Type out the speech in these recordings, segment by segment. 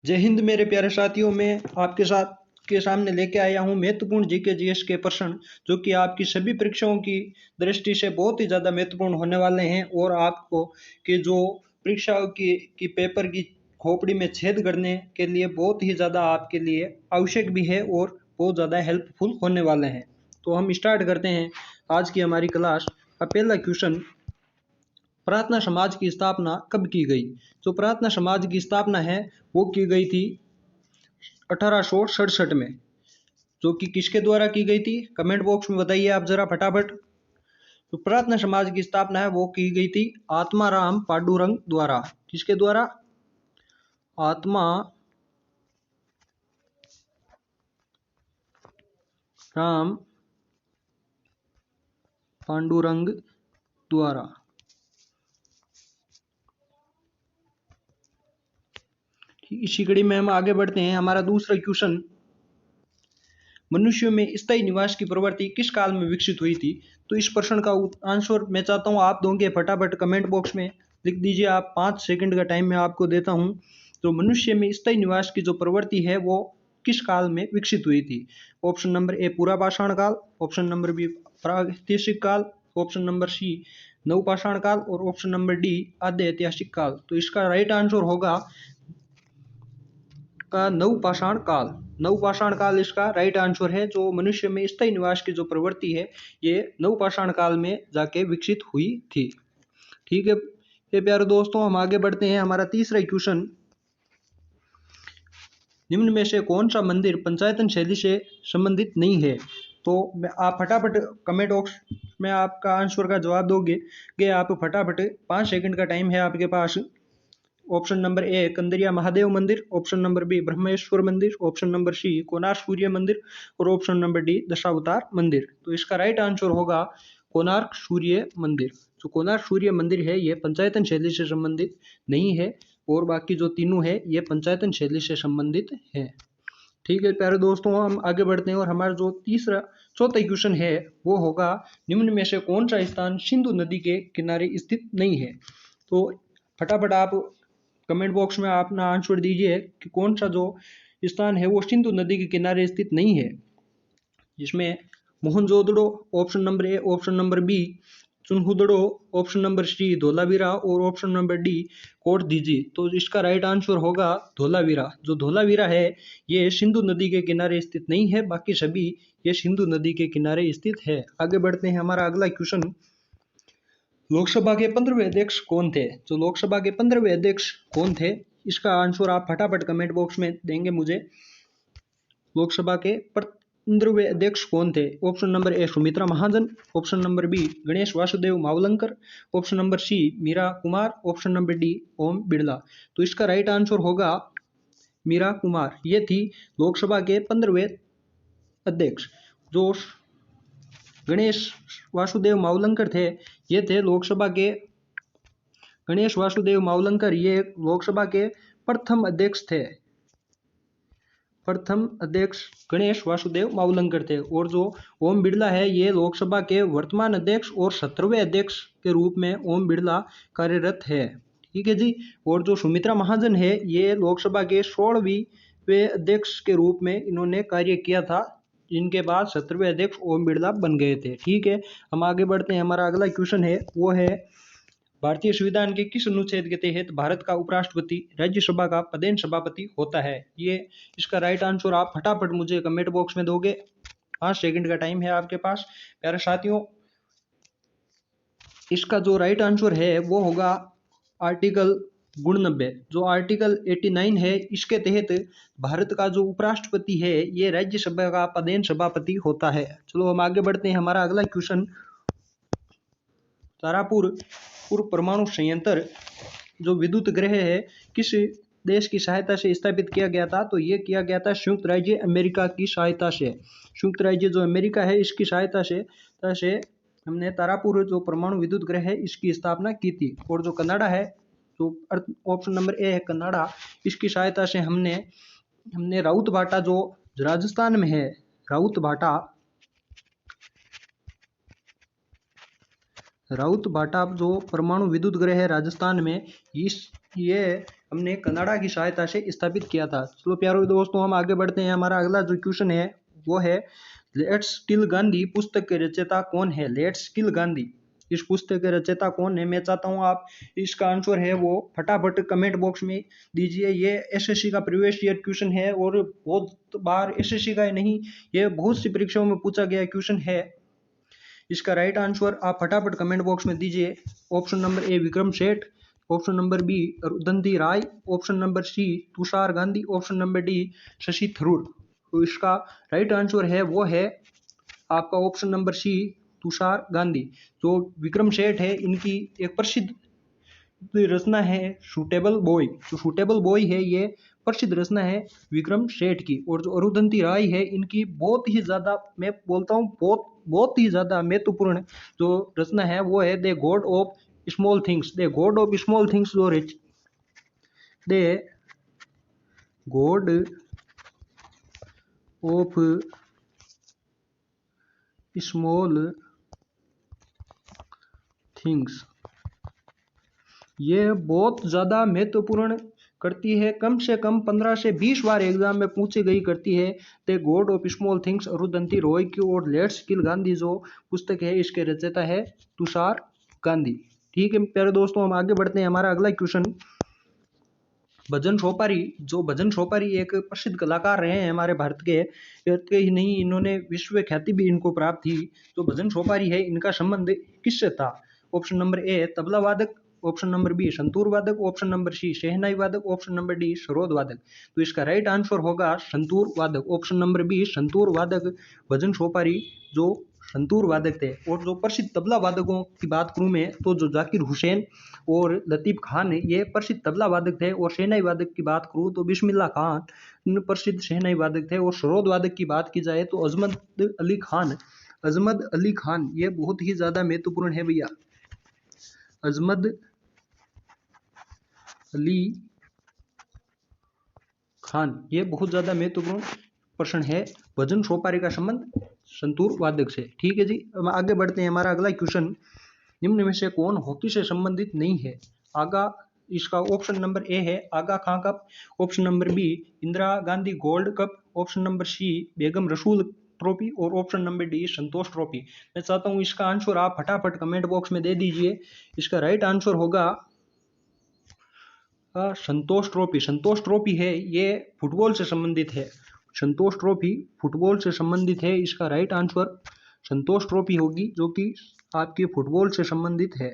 जय हिंद मेरे प्यारे साथियों। मैं आपके साथ के सामने लेके आया हूँ महत्वपूर्ण जीके जीएस के प्रश्न, जो कि आपकी सभी परीक्षाओं की दृष्टि से बहुत ही ज़्यादा महत्वपूर्ण होने वाले हैं और आपको कि जो परीक्षाओं की पेपर की खोपड़ी में छेद करने के लिए बहुत ही ज़्यादा आपके लिए आवश्यक भी है और बहुत ज़्यादा हेल्पफुल होने वाले हैं। तो हम स्टार्ट करते हैं आज की हमारी क्लास का पहला क्वेश्चन। प्रार्थना समाज की स्थापना कब की गई? जो प्रार्थना समाज की स्थापना है वो की गई थी 1867 में। जो कि किसके द्वारा की गई थी? कमेंट बॉक्स में बताइए आप जरा फटाफट। तो प्रार्थना समाज की स्थापना है वो की गई थी आत्माराम पांडुरंग द्वारा। किसके द्वारा? आत्मा राम पांडुरंग द्वारा। इसी कड़ी में हम आगे बढ़ते हैं। हमारा दूसरा क्वेश्चन, मनुष्यों में स्थायी निवास की प्रवृत्ति किस काल में विकसित हुई थी? तो इस प्रश्न का आंसर मैं चाहता हूं आप दोगे फटाफट कमेंट बॉक्स में लिख दीजिए। आप 5 सेकंड का टाइम मैं आपको देता हूं। तो मनुष्य में स्थायी निवास की जो प्रवृत्ति है वो किस काल में विकसित हुई थी? ऑप्शन नंबर ए पूरा पाषाण काल, ऑप्शन नंबर बी प्रागैतिहासिक काल, ऑप्शन नंबर सी नवपाषाण काल और ऑप्शन नंबर डी आद्य ऐतिहासिक काल। तो इसका राइट आंसर होगा का नवपाषाण काल। नवपाषाण काल इसका राइट आंसर है। जो मनुष्य में स्थायी निवास की जो प्रवृत्ति है ये नवपाषाण काल में जाके विकसित हुई थी। ठीक है ये प्यारे दोस्तों, हम आगे बढ़ते हैं। हमारा तीसरा क्वेश्चन, निम्न में से कौन सा मंदिर पंचायतन शैली से संबंधित नहीं है? तो आप फटाफट कमेंट बॉक्स में आपका आंसर का जवाब दोगे कि आप फटाफट 5 सेकंड का टाइम है आपके पास। Option number A Kandariya Mahadeva मंदिर, ऑप्शन नंबर बी ब्रह्मेश्वर मंदिर, option number C Konark Surya मंदिर और ऑप्शन नंबर डी दशावतार मंदिर। तो इसका राइट आंसर होगा कोणार्क सूर्य मंदिर। जो कोणार्क सूर्य मंदिर है ये पंचायतन शैली से संबंधित नहीं है और बाकी जो तीनों है ये पंचायतन शैली से संबंधित है। ठीक है प्यारे दोस्तों, हम आगे बढ़ते हैं और हमारा जो चौथा क्वेश्चन है वो होगा, निम्न में से कौन सा स्थान सिंधु नदी के किनारे स्थित नहीं है? तो फटाफट आप कमेंट बॉक्स में अपना आंसर दीजिए कि कौन सा जो स्थान है वो सिंधु नदी के किनारे स्थित नहीं है। जिसमें Mohenjodaro option number A, option number B Chanhudaro, option number C Dholavira और ऑप्शन नंबर डी कोट दीजी। तो इसका राइट आंसर होगा धोलावीरा। जो धोलावीरा है ये सिंधु नदी के किनारे स्थित नहीं है, बाकी सभी ये सिंधु नदी के किनारे स्थित है। आगे बढ़ते हैं। हमारा अगला क्वेश्चन, लोकसभा के 15वें अध्यक्ष कौन थे? जो लोकसभा के 15वें अध्यक्ष कौन थे इसका आंसर आप फटाफट कमेंट बॉक्स में देंगे मुझे। लोकसभा के 15वें अध्यक्ष कौन थे? Option number A Sumitra Mahajan, option number B Ganesh Vasudev Mavalankar, option number C Meira Kumar, option number D Om Birla. तो इसका राइट आंसर होगा मीरा कुमार। ये थी लोकसभा के 15वें अध्यक्ष। जो गणेश वासुदेव मावलंकर थे ये थे लोकसभा के गणेश वासुदेव मावलंकर ये लोकसभा के प्रथम अध्यक्ष थे। प्रथम अध्यक्ष गणेश वासुदेव मावलंकर थे। और जो ओम बिड़ला है ये लोकसभा के वर्तमान अध्यक्ष और 17वें अध्यक्ष के रूप में ओम बिड़ला कार्यरत है। ठीक है जी। और जो सुमित्रा महाजन है ये लोकसभा के 16वीं अध्यक्ष के रूप में इन्होंने कार्य किया था, जिनके बाद 17वें अध्यक्ष ओम बिड़ला बन गए थे। ठीक है, हम आगे बढ़ते हैं। हमारा अगला क्वेश्चन है वो है, भारतीय संविधान के किस अनुच्छेद के तहत भारत का उपराष्ट्रपति राज्यसभा का पदेन सभापति होता है? ये इसका राइट आंसर आप फटाफट मुझे कमेंट बॉक्स में दोगे। 5 सेकंड का टाइम है आपके पास प्यारे साथियों। इसका जो राइट आंसर है वो होगा आर्टिकल 90। जो आर्टिकल 89 है इसके तहत भारत का जो उपराष्ट्रपति है ये राज्यसभा का पदेन सभापति होता है। चलो हम आगे बढ़ते हैं। हमारा अगला क्वेश्चन, तारापुर परमाणु संयंत्र जो विद्युत ग्रह है किस देश की सहायता से स्थापित किया गया था? तो ये किया गया था संयुक्त राज्य अमेरिका की सहायता से। संयुक्त राज्य जो अमेरिका है इसकी सहायता से हमने तारापुर जो परमाणु विद्युत ग्रह है इसकी स्थापना की थी। और जो कनाडा है, जो ऑप्शन नंबर ए है कनाडा, इसकी सहायता से हमने राउत भाटा जो राजस्थान में है, राउत भाटा जो परमाणु विद्युत ग्रह है राजस्थान में, ये हमने कनाडा की सहायता से स्थापित किया था। चलो प्यारे दोस्तों, हम आगे बढ़ते हैं। हमारा अगला जो क्वेश्चन है वो है लेट्स किल गांधी पुस्तक के रचयिता कौन है? लेट्स किल गांधी, इस पुस्तक के रचयिता कौन है? मैं चाहता हूँ आप इसका आंसर है वो फटाफट कमेंट बॉक्स में दीजिए। ये एसएससी का प्रीवियस ईयर क्वेश्चन है और बहुत बार एसएससी का ही नहीं, ये बहुत सी परीक्षाओं में पूछा गया क्वेश्चन है। इसका राइट आंसर आप फटाफट कमेंट बॉक्स में दीजिए। Option number A Vikram Seth, option number B Arundhati Roy, option number C Tushar Gandhi, option number D Shashi Tharoor. तो इसका राइट आंसर है वो है आपका option number C Tushar Gandhi. जो विक्रम सेठ है इनकी एक प्रसिद्ध रचना है सूटेबल बॉय। जो सूटेबल बॉय है ये प्रसिद्ध रचना है विक्रम सेठ की। और जो अरुंधति राय है इनकी बहुत ही ज्यादा, मैं बोलता हूँ बहुत ही ज्यादा महत्वपूर्ण जो रचना है वो है the God of Small Things. The God of Small Things जो the God of Small Things, ये बहुत ज़्यादा महत्वपूर्ण करती है, कम से कम 15 से 20 बार एग्जाम में पूछी गई करती है। The God of Small things Arundhati Roy की। और लेट्स किल गांधी जो पुस्तक है इसके रचयिता है तुषार गांधी। ठीक है प्यारे दोस्तों, हम आगे बढ़ते हैं। हमारा अगला क्वेश्चन, भजन सोपारी। जो भजन सोपारी एक प्रसिद्ध कलाकार रहे हैं हमारे भारत के ही नहीं, इन्होंने विश्व ख्याति भी इनको प्राप्त थी। जो भजन सोपारी है इनका संबंध किससे था? ऑप्शन नंबर ए तबला वादक, ऑप्शन नंबर बी संतूर वादक, ऑप्शन नंबर सी शहनाई वादक, ऑप्शन नंबर डी सरोद वादक। तो इसका राइट आंसर होगा संतूर वादक, ऑप्शन नंबर बी संतूर वादक। भजन सोपारी जो संतूर वादक थे। और जो प्रसिद्ध तबला वादकों की बात करूं मैं तो जो जाकिर हुसैन और लतीफ़ खान ये प्रसिद्ध तबला वादक थे। और शहनाई वादक की बात करूं तो बिस्मिल्ला खान प्रसिद्ध शहनाई वादक थे। और सरोद वादक की बात की जाए तो अजमद अली खान ये बहुत ही ज़्यादा महत्वपूर्ण है भैया। अजमद अली खान ये बहुत ज़्यादा महत्वपूर्ण प्रश्न है। भजन सोपारी का संबंध संतूर वादक से। ठीक है जी, हम आगे बढ़ते हैं। हमारा अगला क्वेश्चन, निम्न में से कौन हॉकी से संबंधित नहीं है? आगा, इसका ऑप्शन नंबर ए है Aga Khan cup, option number B Indira Gandhi gold cup, option number C Begum Rasul trophy और option number D Santosh trophy. मैं चाहता हूं इसका आंसर आप फटाफट कमेंट बॉक्स में दे दीजिए। इसका राइट आंसर होगा संतोष ट्रॉफी। संतोष ट्रॉफी है ये फुटबॉल से संबंधित है। संतोष ट्रॉफी फुटबॉल से संबंधित है। इसका राइट आंसर संतोष ट्रॉफी होगी जो कि आपकी फुटबॉल से संबंधित है।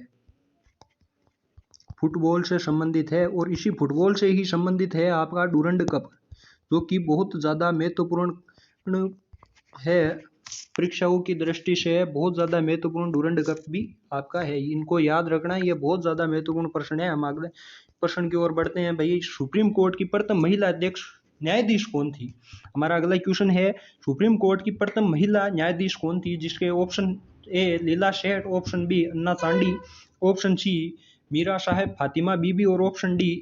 फुटबॉल से संबंधित है। और इसी फुटबॉल से ही संबंधित है आपका डूरंड कप जो कि बहुत ज़्यादा महत्वपूर्ण है। परीक्षाओं की दृष्टि से बहुत ज़्यादा महत्वपूर्ण डूरंड कप भी आपका है। इनको याद रखना, ये बहुत ज़्यादा महत्वपूर्ण प्रश्न है। हम अगले प्रश्न की ओर बढ़ते हैं। भाई सुप्रीम कोर्ट की प्रथम महिला अध्यक्ष न्यायाधीश कौन थी? हमारा अगला क्वेश्चन है सुप्रीम कोर्ट की प्रथम महिला न्यायाधीश कौन थी? जिसके ऑप्शन ए लीला सेठ, ऑप्शन बी अन्ना चांडी, ऑप्शन सी मीरा साहेब फातिमा बीबी और ऑप्शन डी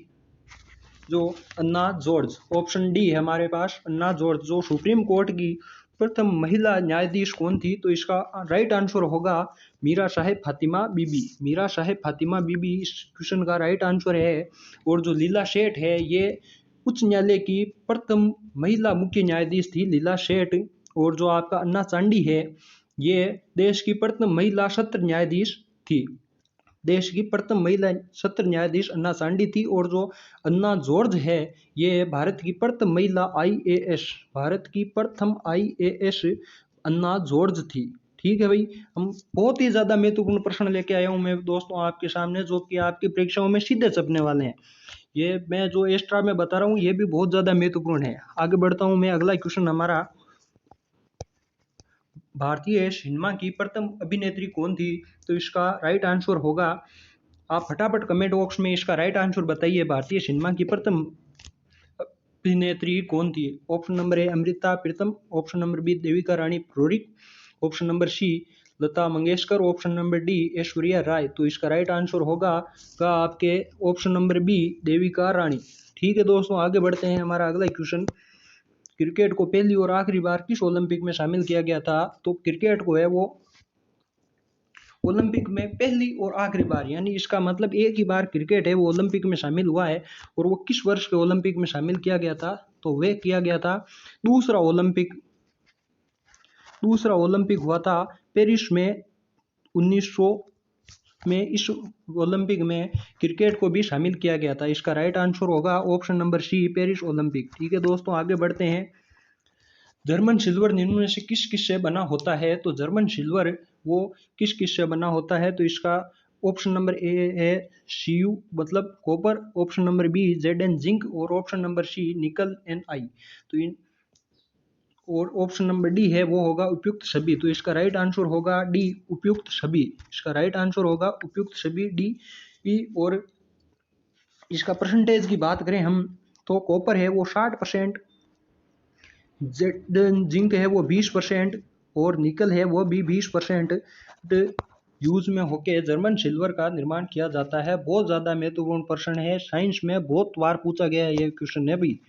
जो अन्ना जॉर्ज। ऑप्शन डी है हमारे पास अन्ना जॉर्ज। जो सुप्रीम कोर्ट की प्रथम महिला न्यायाधीश कौन थी? तो इसका राइट आंसर होगा मीरा साहेब फातिमा बीबी। मीरा साहेब फातिमा बीबी इस क्वेश्चन का राइट आंसर है। और जो लीला सेठ है ये उच्च न्यायालय की प्रथम महिला मुख्य न्यायाधीश थी, लीला सेठ। और जो आपका अन्ना चांडी है ये देश की प्रथम महिला सत्र न्यायाधीश थी। देश की प्रथम महिला सत्र न्यायाधीश अन्ना चांडी थी। और जो अन्ना जॉर्ज है ये भारत की प्रथम महिला आईएएस, भारत की प्रथम आईएएस अन्ना जॉर्ज थी। ठीक है भाई, हम बहुत ही ज़्यादा महत्वपूर्ण प्रश्न लेके आया हूँ मैं दोस्तों आपके सामने, जो कि आपकी परीक्षाओं में सीधे छपने वाले हैं। ये मैं जो एक्स्ट्रा में बता रहा हूँ ये भी बहुत ज़्यादा महत्वपूर्ण है। आगे बढ़ता हूँ मैं। अगला क्वेश्चन हमारा, भारतीय सिनेमा की प्रथम अभिनेत्री कौन थी? तो इसका राइट आंसर होगा, आप फटाफट कमेंट बॉक्स में इसका राइट आंसर बताइए। भारतीय सिनेमा की प्रथम अभिनेत्री कौन थी? Option number A Amrita Pritam, option number B Devika Rani परोरिक, option number C Lata Mangeshkar, option number D Aishwarya Rai. तो इसका राइट आंसर होगा आपके option number B Devika Rani. ठीक है दोस्तों, आगे बढ़ते हैं। हमारा अगला क्वेश्चन, क्रिकेट को पहली और आखिरी बार किस ओलंपिक में शामिल किया गया था? तो क्रिकेट को है वो ओलंपिक में पहली और आखिरी बार, यानी इसका मतलब एक ही बार क्रिकेट है वो ओलंपिक में शामिल हुआ है। और वो किस वर्ष के ओलंपिक में शामिल किया गया था, तो वह किया गया था दूसरा ओलंपिक हुआ था पेरिस में 1900 में। इस ओलंपिक में क्रिकेट को भी शामिल किया गया था। इसका राइट आंसर होगा option number C, Paris Olympic. ठीक है दोस्तों, आगे बढ़ते हैं। जर्मन सिल्वर निम्न में से किस किस से बना होता है, तो जर्मन सिल्वर वो किस किस से बना होता है, तो इसका ऑप्शन नंबर ए है Cu मतलब copper, option number B Zn zinc, और option number C nickel Ni। तो इन और ऑप्शन नंबर डी है वो होगा उपयुक्त सभी। तो इसका राइट आंसर होगा डी, उपयुक्त सभी। इसका राइट आंसर होगा उपयुक्त सभी, डी। और इसका परसेंटेज की बात करें हम, तो कॉपर है वो 60%, जिंक है वो 20%, और निकल है वो भी 20% यूज में होके जर्मन सिल्वर का निर्माण किया जाता है। बहुत ज़्यादा महत्वपूर्ण प्रश्न है, साइंस में बहुत बार पूछा गया है ये क्वेश्चन है भी।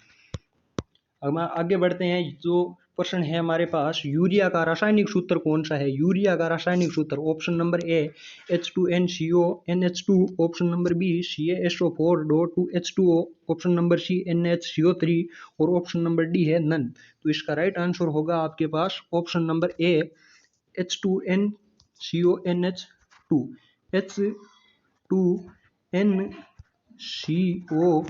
अब आगे बढ़ते हैं। जो प्रश्न है हमारे पास, यूरिया का रासायनिक सूत्र कौन सा है। यूरिया का रासायनिक सूत्र, option number A H2NCO NH2, option number B CaSO4 2H2O, option number C NHCO3, और ऑप्शन नंबर डी है नन। तो इसका राइट आंसर होगा आपके पास option number A H2NCO NH2, H2NCO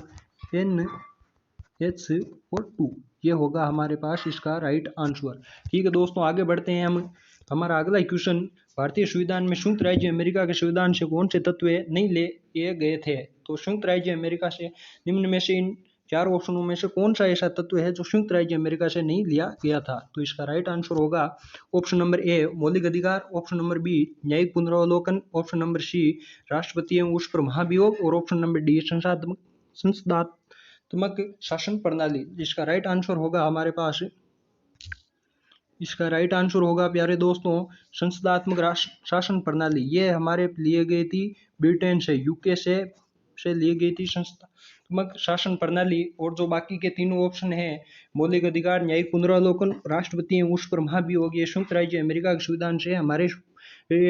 NH2, ये होगा हमारे पास इसका राइट आंसर। ठीक है दोस्तों, आगे बढ़ते हैं हम। हमारा अगला क्वेश्चन, भारतीय संविधान में संयुक्त राज्य अमेरिका के संविधान से कौन से तत्व नहीं लिए गए थे। तो संयुक्त राज्य अमेरिका से निम्न में से इन 4 ऑप्शनों में से कौन सा ऐसा तत्व है जो संयुक्त राज्य अमेरिका से नहीं लिया गया था। तो इसका राइट आंसर होगा ऑप्शन नंबर ए मौलिक अधिकार, ऑप्शन नंबर बी न्यायिक पुनरावलोकन, ऑप्शन नंबर सी राष्ट्रपति एवं उस पर महाभियोग, और ऑप्शन नंबर डी संसदात्मक शासन प्रणाली। इसका राइट आंसर होगा हमारे पास, इसका राइट आंसर होगा प्यारे दोस्तों संसदात्मक शासन प्रणाली। ये हमारे लिए गई थी ब्रिटेन से, यूके से ली गई थी संसदात्मक शासन प्रणाली। और जो बाकी के तीनों ऑप्शन हैं, मौलिक अधिकार, न्यायिक पुनरावलोकन, राष्ट्रपति एवं उस पर महाभियोग, ये संयुक्त राज्य अमेरिका के संविधान से हमारे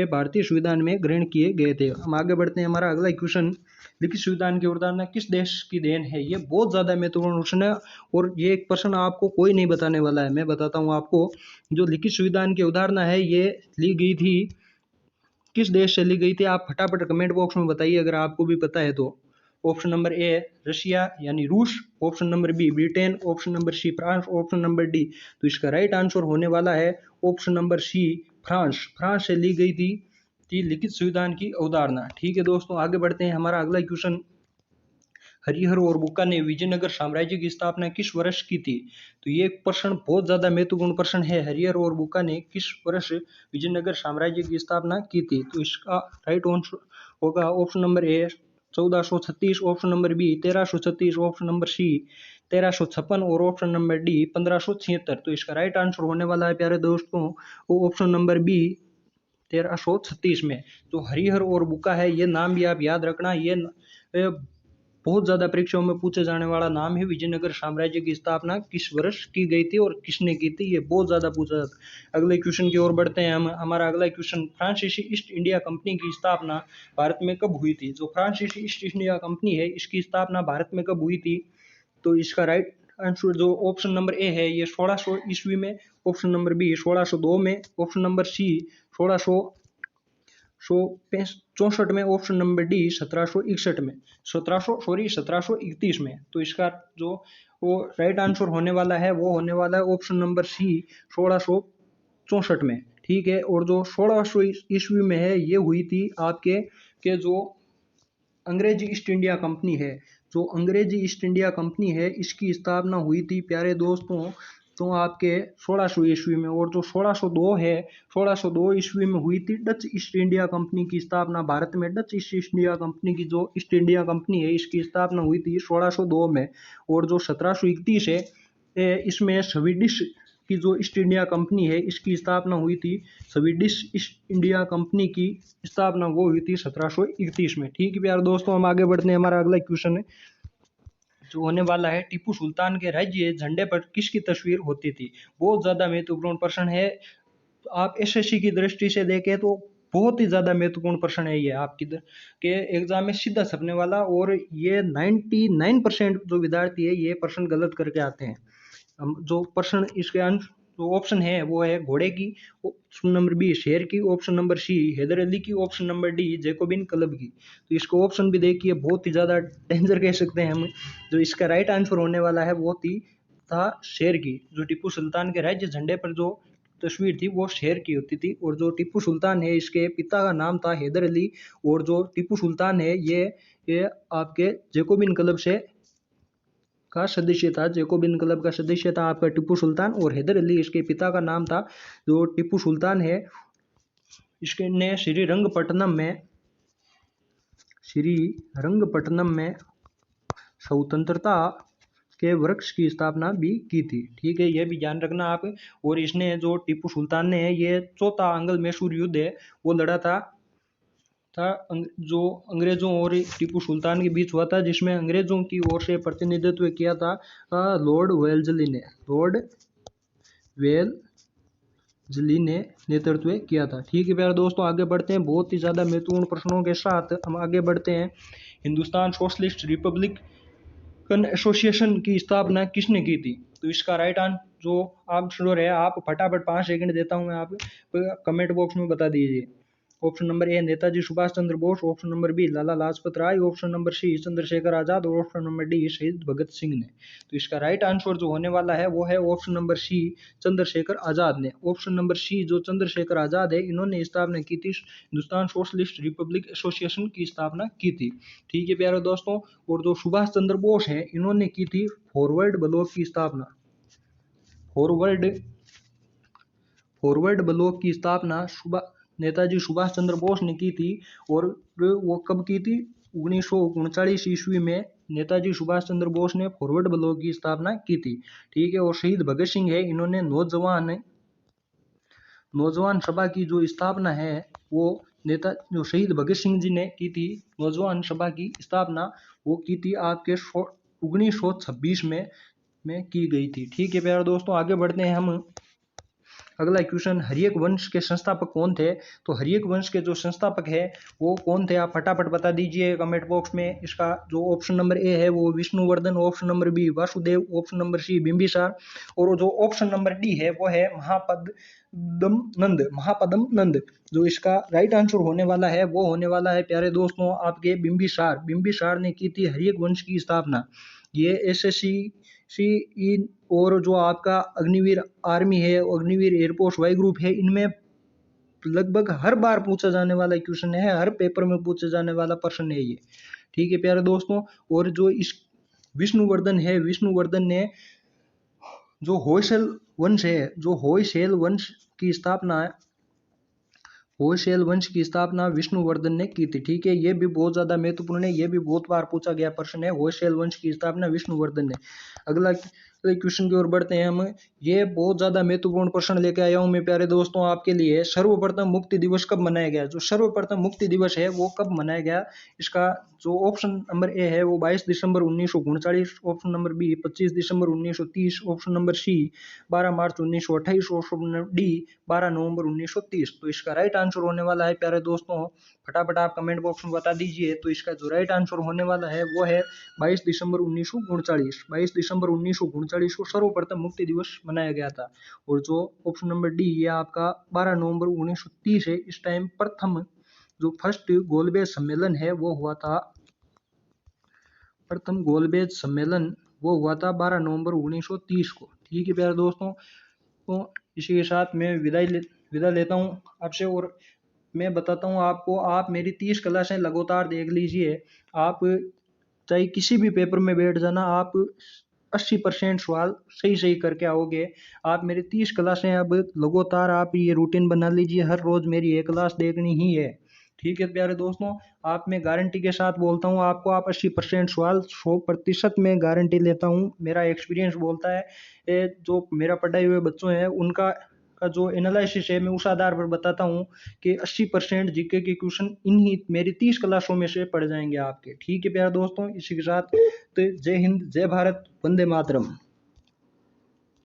भारतीय संविधान में ग्रहण किए गए थे। हम आगे बढ़ते हैं। हमारा अगला क्वेश्चन, लिखित संविधान की अवधारणा किस देश की देन है। ये बहुत ज्यादा महत्वपूर्ण क्वेश्चन है, और ये एक प्रश्न आपको कोई नहीं बताने वाला है, मैं बताता हूँ आपको। जो लिखित संविधान की अवधारणा है ये ली गई थी, किस देश से ली गई थी, आप फटाफट कमेंट बॉक्स में बताइए अगर आपको भी पता है तो। ऑप्शन नंबर ए रशिया यानी रूस, option number B Britain, option number C France, option number D. तो इसका राइट आंसर होने वाला है option number C France. France से ली गई थी लिखित संविधान की अवधारणा। ठीक है दोस्तों, आगे बढ़ते हैं। हमारा अगला क्वेश्चन, हरिहर और बुक्का ने विजयनगर साम्राज्य की स्थापना किस वर्ष की थी। तो ये प्रश्न बहुत ज्यादा महत्वपूर्ण प्रश्न है, हरिहर और बुक्का ने किस वर्ष विजयनगर साम्राज्य की स्थापना की थी। तो इसका राइट आंसर होगा option number A 1436, option number B 1336, option number C 1356, और ऑप्शन नंबर डी 1576। तो इसका राइट आंसर होने वाला है प्यारे दोस्तों वो ऑप्शन नंबर बी 1336 में। जो हरिहर और बुक्का है, ये नाम भी आप याद रखना, ये बहुत ज्यादा परीक्षाओं में पूछे जाने वाला नाम है। विजयनगर साम्राज्य की स्थापना किस वर्ष की गई थी और किसने की थी, ये बहुत ज्यादा पूछा जाता है। अगले क्वेश्चन की ओर बढ़ते हैं हम। हमारा अगला क्वेश्चन, फ्रांसीसी ईस्ट इंडिया कंपनी की स्थापना भारत में कब हुई थी। जो फ्रांसीसी ईस्ट इंडिया कंपनी है, इसकी स्थापना भारत में कब हुई थी। तो इसका राइट आंसर जो ऑप्शन नंबर ए है ये 1600 ईस्वी में, ऑप्शन नंबर बी 1602 में, ऑप्शन नंबर सी 1664 में, ऑप्शन नंबर डी 1761 में, 1731 में। तो इसका जो वो राइट आंसर होने वाला है वो होने वाला है ऑप्शन नंबर सी 1664 में। ठीक है, और जो 1600 ईस्वी में है ये हुई थी आपके के जो अंग्रेजी ईस्ट इंडिया कंपनी है, जो अंग्रेजी ईस्ट इंडिया कंपनी है इसकी स्थापना हुई थी प्यारे दोस्तों तो आपके 1600 ईस्वी में। और जो 1602 है, 1602 ईस्वी में हुई थी डच ईस्ट इंडिया कंपनी की स्थापना भारत में। डच ईस्ट इंडिया कंपनी की जो ईस्ट इंडिया कंपनी है इसकी स्थापना हुई थी 1602 में। और जो 1731 है इसमें स्वीडिश की जो ईस्ट इंडिया कंपनी है इसकी स्थापना हुई थी, स्वीडिश ईस्ट इंडिया कंपनी की स्थापना वो हुई थी 1731 में। ठीक है प्यारे दोस्तों, हम आगे बढ़ते हैं। हमारा अगला क्वेश्चन है जो होने वाला है, टीपू सुल्तान के राज्य झंडे पर किसकी तस्वीर होती थी। बहुत ज्यादा महत्वपूर्ण प्रश्न है। आप एसएससी की दृष्टि से देखें तो बहुत ही ज़्यादा महत्वपूर्ण प्रश्न है ये आपकी के एग्जाम में सीधा छपने वाला, और ये 99% जो विद्यार्थी है ये प्रश्न गलत करके आते हैं। जो प्रश्न इसके आंसर जो ऑप्शन है वो है घोड़े की, ऑप्शन नंबर बी शेर की, option number C Haidar Ali की, option number D Jacobin club की। तो इसको ऑप्शन भी देखिए, बहुत ही ज़्यादा डेंजर कह सकते हैं हम। जो इसका राइट आंसर होने वाला है वो था शेर की। जो टीपू सुल्तान के राज्य झंडे पर जो तस्वीर थी वो शेर की होती थी, और जो टीपू सुल्तान है इसके पिता का नाम था हैदर अली, और जो टीपू सुल्तान है ये आपके जैकोबिन क्लब से का सदस्य था। जैकोबिन क्लब का सदस्य था आपका टीपू सुल्तान, और हैदर अली इसके पिता का नाम था। जो टीपू सुल्तान है इसके ने श्रीरंगपट्टनम में स्वतंत्रता के वृक्ष की स्थापना भी की थी। ठीक है, ये भी ध्यान रखना आप। और इसने जो टीपू सुल्तान ने ये चौथा आंग्ल मैसूर युद्ध है वो लड़ा था जो अंग्रेजों और टीपू सुल्तान के बीच हुआ था, जिसमें अंग्रेजों की ओर से प्रतिनिधित्व किया था लॉर्ड वेल्जली ने नेतृत्व किया था। ठीक है प्यारे दोस्तों, आगे बढ़ते हैं बहुत ही ज़्यादा महत्वपूर्ण प्रश्नों के साथ। हम आगे बढ़ते हैं। हिंदुस्तान सोशलिस्ट रिपब्लिकन एसोसिएशन की स्थापना किसने की थी? तो इसका राइट आंसर जो आंसर है, आप फटाफट 5 सेकंड देता हूं मैं, आप कमेंट बॉक्स में बता दीजिए। Option number A Netaji Subhash Chandra Bose, option number B Lala Lajpat Rai, option number C Chandrashekhar Azad, और ऑप्शन नंबर डी शहीद भगत सिंह ने। तो इसका राइट आंसर जो होने वाला है वो है ऑप्शन नंबर सी चंद्रशेखर आजाद ने। ऑप्शन नंबर सी जो चंद्रशेखर आजाद है इन्होंने स्थापना की थी, हिंदुस्तान सोशलिस्ट रिपब्लिक एसोसिएशन की स्थापना की थी। ठीक है प्यारे दोस्तों, और जो सुभाष चंद्र बोस है इन्होंने की थी फॉरवर्ड ब्लॉक की स्थापना। फॉरवर्ड ब्लॉक की स्थापना नेताजी सुभाष चंद्र बोस ने की थी, और वो कब की थी? 1939 ईस्वी में नेताजी सुभाष चंद्र बोस ने फॉरवर्ड ब्लॉक की स्थापना की थी। ठीक है, और शहीद भगत सिंह है इन्होंने नौजवान सभा की जो स्थापना है वो जो शहीद भगत सिंह जी ने की थी, नौजवान सभा की स्थापना वो की थी आपके 1926 में की गई थी। ठीक है प्यारे दोस्तों, आगे बढ़ते हैं हम। अगला क्वेश्चन, हरियक वंश के संस्थापक कौन थे? तो हरियक वंश के जो संस्थापक है वो कौन थे, आप फटाफट बता दीजिए कमेंट बॉक्स में। इसका जो ऑप्शन नंबर ए है वो Vishnuvardhan, option number B Vasudev, option number C Bimbisara, और जो ऑप्शन नंबर डी है वो है महापदम नंद। जो इसका राइट आंसर होने वाला है वो होने वाला है प्यारे दोस्तों आपके बिंबिसार ने की थी हरियक वंश की स्थापना। ये SSC और जो आपका अग्निवीर आर्मी है, अग्निवीर एयरफोर्स वाई ग्रुप है, इनमें लगभग हर बार पूछा जाने वाला क्वेश्चन है, हर पेपर में पूछे जाने वाला प्रश्न है ये। ठीक है प्यारे दोस्तों, और जो इस विष्णुवर्धन ने जो होयसल वंश की स्थापना विष्णुवर्धन ने की थी। ठीक है, ये भी बहुत ज्यादा महत्वपूर्ण है, ये भी बहुत बार पूछा गया प्रश्न है, होयसल वंश की स्थापना विष्णुवर्धन ने। अगला क्वेश्चन की ओर बढ़ते हैं हम। ये बहुत ज्यादा महत्वपूर्ण प्रश्न लेके आया हूं मैं प्यारे दोस्तों आपके लिए। सर्वप्रथम मुक्ति दिवस कब मनाया गया? जो सर्वप्रथम मुक्ति दिवस है वो कब मनाया गया? इसका जो ऑप्शन नंबर ए है वो 22 दिसंबर 1939, ऑप्शन नंबर बी 25 दिसंबर 1930, ऑप्शन नंबर सी 12 मार्च 1928, ऑप्शन नंबर डी 12 नवंबर 1930। तो इसका राइट आंसर होने वाला है प्यारे दोस्तों, फटाफट आप कमेंट बॉक्स में बता दीजिए। तो इसका जो राइट आंसर होने वाला है वो है 22 दिसंबर 1939। 22 दिसंबर 1939 को सर्वप्रथम मुक्ति दिवस मनाया गया था। और जो ऑप्शन नंबर डी ये आपका 12 नवंबर 1930 है। इस टाइम प्रथम जो फर्स्ट गोलमेज सम्मेलन है वो हुआ था, प्रथम गोलमेज सम्मेलन वो हुआ था 12 नवंबर 1930 को। ठीक है प्यारे दोस्तों, तो इसी के साथ मैं विदा लेता हूँ आपसे, और मैं बताता हूँ आपको, आप मेरी 30 क्लासें लगातार देख लीजिए। आप चाहे किसी भी पेपर में बैठ जाना, आप 80% सवाल सही करके आओगे। आप मेरी 30 क्लासें अब लगातार आप ये रूटीन बना लीजिए, हर रोज मेरी एक क्लास देखनी ही है। ठीक है प्यारे दोस्तों, आप मैं गारंटी के साथ बोलता हूँ आपको, आप 80% सवाल 100% में गारंटी लेता हूँ, मेरा एक्सपीरियंस बोलता है। जो मेरा पढ़ाई हुए बच्चों हैं उनका जो एनालिसिस है मैं उस आधार पर बताता हूँ कि 80% जीके के क्वेश्चन इन्हीं मेरी 30 क्लासों में से पढ़ जाएंगे आपके। ठीक है प्यारे दोस्तों, इसी के साथ तो जय हिंद, जय भारत, वंदे मातरम।